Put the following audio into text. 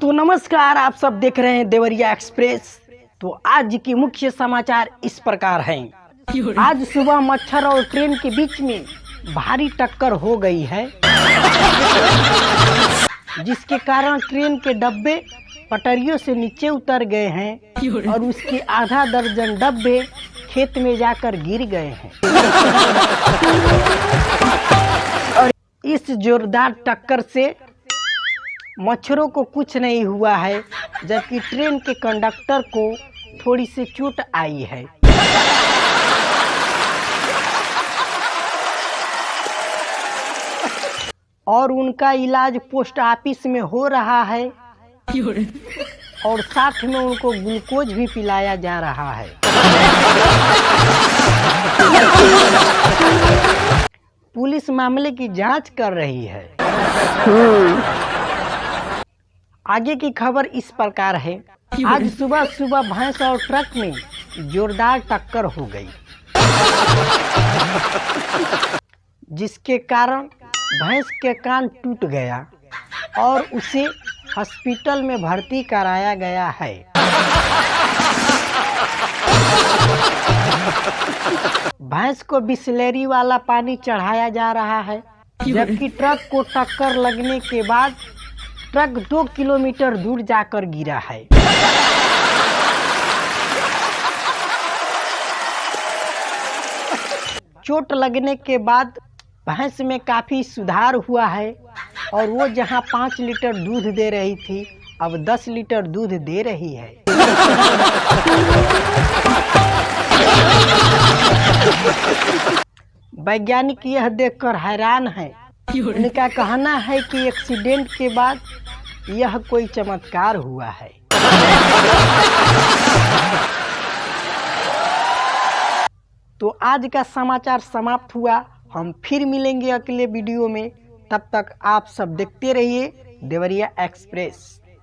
तो नमस्कार, आप सब देख रहे हैं देवरिया एक्सप्रेस। तो आज की मुख्य समाचार इस प्रकार हैं। आज सुबह मच्छर और ट्रेन के बीच में भारी टक्कर हो गई है, जिसके कारण ट्रेन के डब्बे पटरियों से नीचे उतर गए हैं और उसके आधा दर्जन डब्बे खेत में जाकर गिर गए हैं। और इस जोरदार टक्कर से मच्छरों को कुछ नहीं हुआ है, जबकि ट्रेन के कंडक्टर को थोड़ी सी चोट आई है। और उनका इलाज पोस्ट ऑफिस में हो रहा है और साथ में उनको ग्लूकोज भी पिलाया जा रहा है। पुलिस मामले की जांच कर रही है। आगे की खबर इस प्रकार है। आज सुबह सुबह भैंस और ट्रक में जोरदार टक्कर हो गई, जिसके कारण भैंस के कान टूट गया और उसे हॉस्पिटल में भर्ती कराया गया है। भैंस को बिसलेरी वाला पानी चढ़ाया जा रहा है, जबकि ट्रक को टक्कर लगने के बाद ट्रक 2 किलोमीटर दूर जाकर गिरा है। चोट लगने के बाद भैंस में काफी सुधार हुआ है और वो जहां 5 लीटर दूध दे रही थी, अब 10 लीटर दूध दे रही है। वैज्ञानिक यह देखकर हैरान है। उनका कहना है कि एक्सीडेंट के बाद यह कोई चमत्कार हुआ है। तो आज का समाचार समाप्त हुआ। हम फिर मिलेंगे अगले वीडियो में। तब तक आप सब देखते रहिए देवरिया एक्सप्रेस।